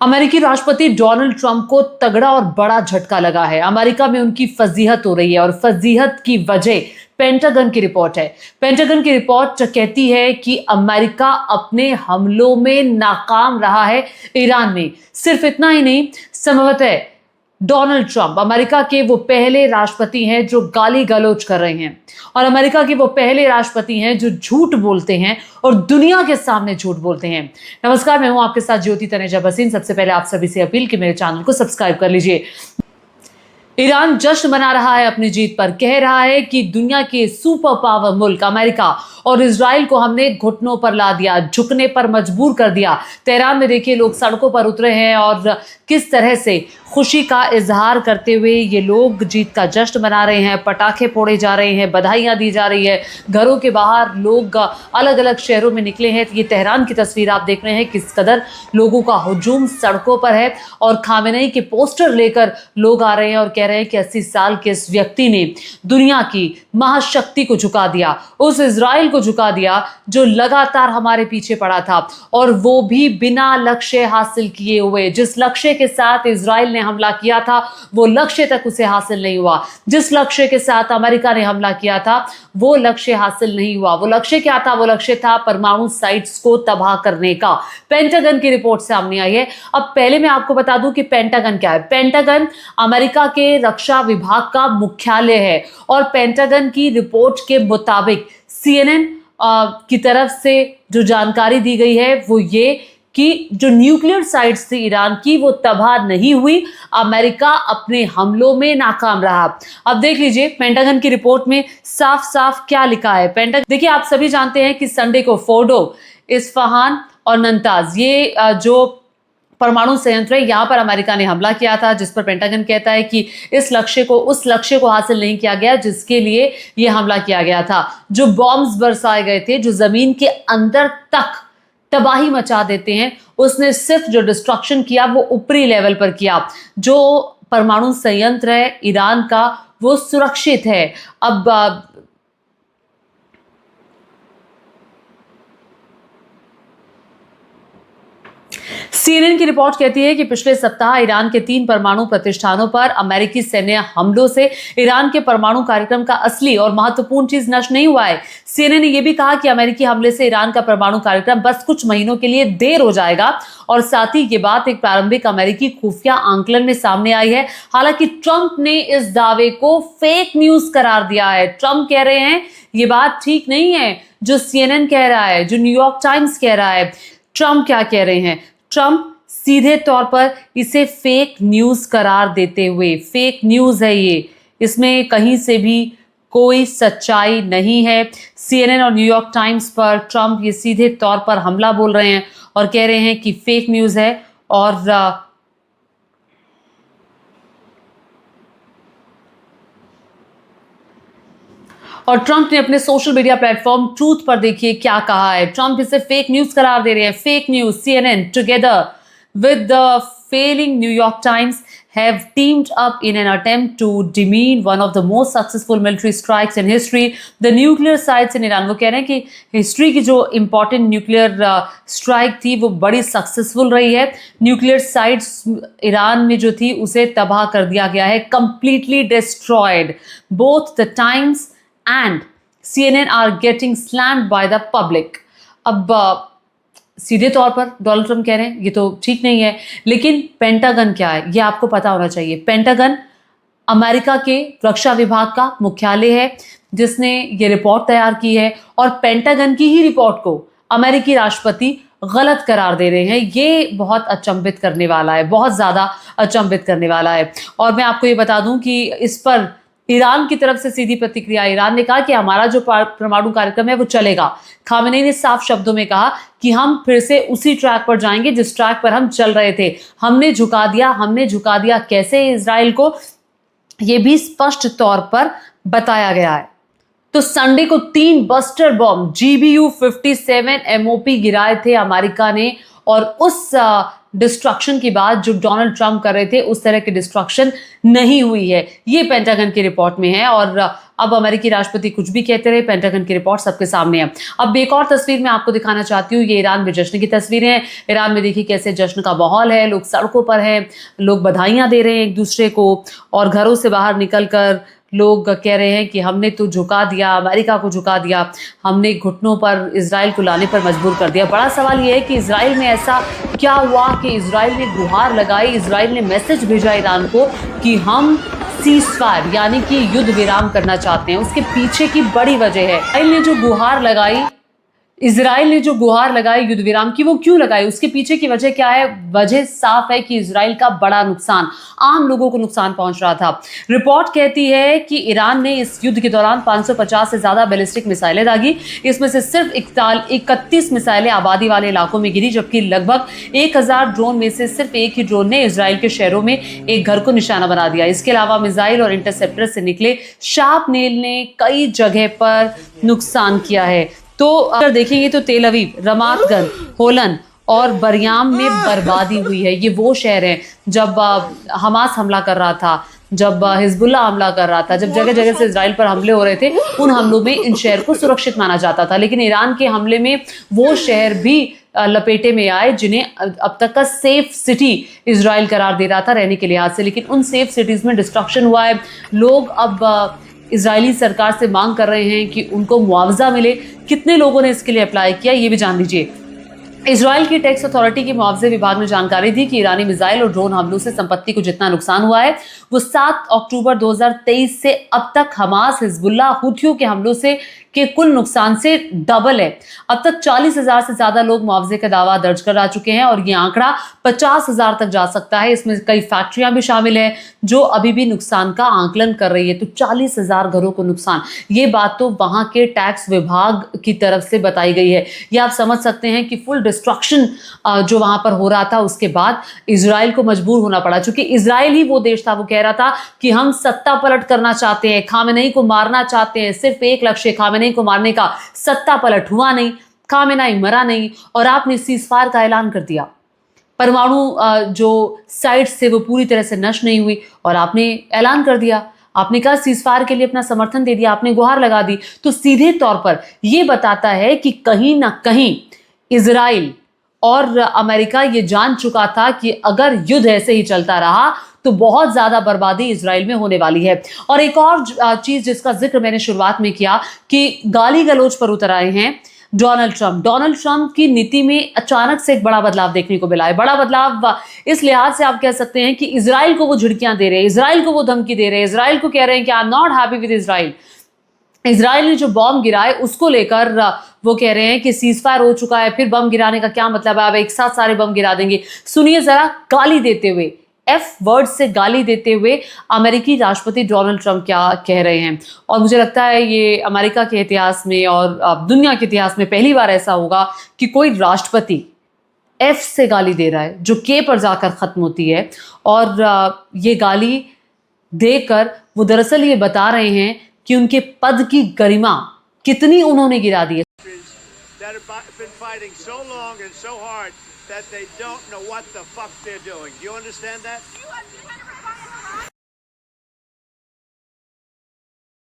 अमेरिकी राष्ट्रपति Donald Trump को तगड़ा और बड़ा झटका लगा है। अमेरिका में उनकी फजीहत हो रही है और फजीहत की वजह पेंटागन की रिपोर्ट है। पेंटागन की रिपोर्ट कहती है कि अमेरिका अपने हमलों में नाकाम रहा है ईरान में। सिर्फ इतना ही नहीं, संभवतः डोनाल्ड ट्रंप अमेरिका के वो पहले राष्ट्रपति हैं जो गाली गलौज कर रहे हैं और अमेरिका के वो पहले राष्ट्रपति हैं जो झूठ बोलते हैं और दुनिया के सामने झूठ बोलते हैं। नमस्कार, मैं हूं आपके साथ ज्योति तनेजा भसीन। सबसे पहले आप सभी से अपील कि मेरे चैनल को सब्सक्राइब कर लीजिए। ईरान जश्न मना रहा है अपनी जीत पर, कह रहा है कि दुनिया के सुपर पावर मुल्क अमेरिका और इजराइल को हमने घुटनों पर ला दिया, झुकने पर मजबूर कर दिया। तेहरान में देखिए लोग सड़कों पर उतरे हैं और किस तरह से खुशी का इजहार करते हुए ये लोग जीत का जश्न मना रहे हैं। पटाखे फोड़े जा रहे हैं, बधाइयां दी जा रही है। घरों के बाहर लोग अलग अलग शहरों में निकले हैं। ये तेहरान की तस्वीर आप देख रहे हैं, किस कदर लोगों का हुजूम सड़कों पर है और खामेनेई के पोस्टर लेकर लोग आ रहे हैं और कह रहे हैं कि 80 साल के इस व्यक्ति ने दुनिया की महाशक्ति को झुका दिया, उस इजराइल को झुका दिया जो लगातार हमारे पीछे पड़ा था, और वो भी बिना लक्ष्य हासिल किए हुए। जिस लक्ष्य के साथ इजराइल ने हमला किया था वो लक्ष्य तक उसे हासिल नहीं हुआ। जिस लक्ष्य के साथ अमेरिका ने हमला किया था वो लक्ष्य हासिल नहीं हुआ। वो लक्ष्य क्या था? वो लक्ष्य था परमाणु साइट्स को तबाह करने का। पेंटागन की रिपोर्ट सामने आई है। अब पहले मैं आपको बता दूं कि पेंटागन क्या है। पेंटागन अमेरिका के रक्षा विभाग का मुख्यालय है और पेंटागन की रिपोर्ट के मुताबिक CNN की तरफ से जो जानकारी दी गई है वो ये कि जो न्यूक्लियर साइट्स थी ईरान की वो तबाह नहीं हुई, अमेरिका अपने हमलों में नाकाम रहा। अब देख लीजिए पेंटागन की रिपोर्ट में साफ साफ क्या लिखा है। पेंटागन देखिए, आप सभी जानते हैं कि संडे को फोर्डो, इस्फहान और नंताज, ये जो परमाणु संयंत्र है, यहां पर अमेरिका ने हमला किया था, जिस पर पेंटागन कहता है कि उस लक्ष्य को हासिल नहीं किया गया जिसके लिए यह हमला किया गया था। जो बॉम्ब्स बरसाए गए थे जो जमीन के अंदर तक तबाही मचा देते हैं, उसने सिर्फ जो डिस्ट्रक्शन किया वो ऊपरी लेवल पर किया। जो परमाणु संयंत्र है ईरान का वो सुरक्षित है। अब CNN की रिपोर्ट कहती है कि पिछले सप्ताह ईरान के 3 परमाणु प्रतिष्ठानों पर अमेरिकी सैन्य हमलों से ईरान के परमाणु कार्यक्रम का असली और महत्वपूर्ण चीज नष्ट नहीं हुआ है। CNN ने यह भी कहा कि अमेरिकी हमले से ईरान का परमाणु कार्यक्रम बस कुछ महीनों के लिए देर हो जाएगा, और साथ ही ये बात एक प्रारंभिक अमेरिकी खुफिया आंकलन में सामने आई है। हालांकि ट्रंप ने इस दावे को फेक न्यूज करार दिया है। ट्रंप कह रहे हैं ये बात ठीक नहीं है जो CNN कह रहा है, जो न्यूयॉर्क टाइम्स कह रहा है। ट्रंप क्या कह रहे हैं? ट्रंप सीधे तौर पर इसे फेक न्यूज करार देते हुए, फेक न्यूज है ये, इसमें कहीं से भी कोई सच्चाई नहीं है। CNN और न्यूयॉर्क टाइम्स पर ट्रंप ये सीधे तौर पर हमला बोल रहे हैं और कह रहे हैं कि फेक न्यूज है। और ट्रंप ने अपने सोशल मीडिया प्लेटफॉर्म ट्रूथ पर देखिए क्या कहा है। ट्रंप इसे फेक न्यूज करार दे रहे हैं। Fake news. CNN together with the failing New York Times have teamed up in an attempt to demean one of the most successful military strikes in history, the nuclear sites in Iran। वो कह रहे हैं कि history की जो important nuclear strike थी वो बड़ी सक्सेसफुल रही है। न्यूक्लियर साइट्स ईरान में जो थी उसे तबाह कर दिया गया है, completely destroyed. Both the times and CNN are getting slammed by the public। अब सीधे तौर पर डोनाल्ड ट्रंप कह रहे हैं ये तो ठीक नहीं है, लेकिन पेंटागन क्या है ये आपको पता होना चाहिए। पेंटागन अमेरिका के रक्षा विभाग का मुख्यालय है जिसने ये रिपोर्ट तैयार की है, और पेंटागन की ही रिपोर्ट को अमेरिकी राष्ट्रपति गलत करार दे रहे हैं। ये बहुत अचंभित करने वाला है, बहुत ज्यादा अचंभित करने वाला है। और मैं आपको ये बता दूं कि इस पर ईरान की तरफ से सीधी प्रतिक्रिया। ईरान ने कहा कि हमारा जो परमाणु कार्यक्रम है वो चलेगा। खामेनेई ने साफ शब्दों में कहा कि हम फिर से उसी ट्रैक पर जाएंगे जिस ट्रैक पर हम चल रहे थे। हमने झुका दिया कैसे इजराइल को, यह भी स्पष्ट तौर पर बताया गया है। तो संडे को 3 बस्टर बॉम्ब GBU-57 MOP गिराए थे अमेरिका ने, और उस डिस्ट्रक्शन की बात जो डोनाल्ड ट्रंप कर रहे थे उस तरह की डिस्ट्रक्शन नहीं हुई है। ये पेंटागन की रिपोर्ट में है। और अब अमेरिकी राष्ट्रपति कुछ भी कहते रहे, पेंटागन की रिपोर्ट सबके सामने है। अब एक और तस्वीर मैं आपको दिखाना चाहती हूँ, ये ईरान में जश्न की तस्वीरें हैं। ईरान में देखिए कैसे जश्न का माहौल है, लोग सड़कों पर हैं, लोग बधाइयां दे रहे हैं एक दूसरे को, और घरों से बाहर निकलकर लोग कह रहे हैं कि हमने तो झुका दिया, अमेरिका को झुका दिया, हमने घुटनों पर इजराइल को लाने पर मजबूर कर दिया। बड़ा सवाल यह है कि इजराइल में ऐसा क्या हुआ कि इजराइल ने गुहार लगाई, इजराइल ने मैसेज भेजा ईरान को कि हम सीज़फायर यानी कि युद्ध विराम करना चाहते हैं। उसके पीछे की बड़ी वजह है इजराइल ने जो गुहार लगाई युद्ध विराम की, वो क्यों लगाई, उसके पीछे की वजह क्या है? वजह साफ है कि इजराइल का बड़ा नुकसान, आम लोगों को नुकसान पहुंच रहा था। रिपोर्ट कहती है कि ईरान ने इस युद्ध के दौरान 550 से ज्यादा बैलिस्टिक मिसाइलें दागी। इसमें से सिर्फ 31 मिसाइलें आबादी वाले इलाकों में गिरी, जबकि लगभग 1000 ड्रोन में से सिर्फ एक ही ड्रोन ने इजराइल के शहरों में एक घर को निशाना बना दिया। इसके अलावा मिसाइल और इंटरसेप्टर से निकले शार्पनेल ने कई जगह पर नुकसान किया है। तो अगर देखेंगे तो तेल अवीव, रमात गन, होलन और बरयाम में बर्बादी हुई है। ये वो शहर हैं जब हमास हमला कर रहा था, जब हिजबुल्ला हमला कर रहा था, जब जगह जगह से इजराइल पर हमले हो रहे थे, उन हमलों में इन शहर को सुरक्षित माना जाता था। लेकिन ईरान के हमले में वो शहर भी लपेटे में आए जिन्हें अब तक का सेफ सिटी इजराइल करार दे रहा था रहने के लिहाज से। लेकिन उन सेफ सिटीज में डिस्ट्रक्शन हुआ है। लोग अब इजरायली सरकार से मांग कर रहे हैं कि उनको मुआवजा मिले। कितने लोगों ने इसके लिए अप्लाई किया, ये भी जान लीजिए। इजराइल की टैक्स अथॉरिटी के मुआवजे विभाग ने जानकारी दी कि ईरानी मिसाइल और ड्रोन हमलों से संपत्ति को जितना नुकसान हुआ है वो 7 अक्टूबर 2023 से अब तक हमास, हिजबुल्ला, हुथियों के हमलों से के कुल नुकसान से डबल है। अब तक 40,000 से ज्यादा लोग मुआवजे का दावा दर्ज करा चुके हैं और ये आंकड़ा 50,000 तक जा सकता है। इसमें कई फैक्ट्रियां भी शामिल है जो अभी भी नुकसान का आंकलन कर रही है। तो 40,000 घरों को नुकसान, ये बात तो वहां के टैक्स विभाग की तरफ से बताई गई है। ये आप समझ सकते हैं कि फुल डिस्ट्रक्शन जो वहां पर हो रहा था, उसके बाद इजराइल को मजबूर होना पड़ा। चूंकि इजराइल ही वो देश था, वो कह रहा था कि हम सत्ता पलट करना चाहते हैं, खामेनेई को मारना चाहते हैं, सिर्फ एक लक्ष्य खामेनेई को मारने का। सत्ता पलट हुआ नहीं, खामेनेई मरा नहीं और आपने सीज़फायर का ऐलान कर दिया। परमाणु जो साइट्स थे वो पूरी तरह से नष्ट नहीं हुई और आपने ऐलान कर दिया, आपने कहा सीज़फायर के लिए अपना समर्थन दे दिया, आपने गुहार लगा दी। तो सीधे तौर पर यह बताता है कि कहीं ना कहीं इजराइल और अमेरिका ये जान चुका था कि अगर युद्ध ऐसे ही चलता रहा तो बहुत ज्यादा बर्बादी इजराइल में होने वाली है। और एक और चीज जिसका जिक्र मैंने शुरुआत में किया कि गाली गलौज पर उतर आए हैं डोनाल्ड ट्रंप की नीति में अचानक से एक बड़ा बदलाव देखने को मिला है। बड़ा बदलाव इस लिहाज से आप कह सकते हैं कि इजराइल को वो झिड़कियां दे रहे हैं, इजराइल को वो धमकी दे रहे हैं, इजराइल को कह रहे हैं कि I am not happy with Israel. Israel ने जो बॉम्ब गिराए उसको लेकर वो कह रहे हैं कि सीज़फायर हो चुका है, फिर बम गिराने का क्या मतलब है, अब एक साथ सारे बम गिरा देंगे। सुनिए जरा, गाली देते हुए, एफ वर्ड से गाली देते हुए अमेरिकी राष्ट्रपति डोनाल्ड ट्रंप क्या कह रहे हैं। और मुझे लगता है ये अमेरिका के इतिहास में और दुनिया के इतिहास में पहली बार ऐसा होगा कि कोई राष्ट्रपति एफ से गाली दे रहा है जो के पर जाकर खत्म होती है। और ये गाली देकर वो दरअसल ये बता रहे हैं कि उनके पद की गरिमा कितनी उन्होंने गिरा दी है। that they don't know what the fuck they're doing. Do you understand that?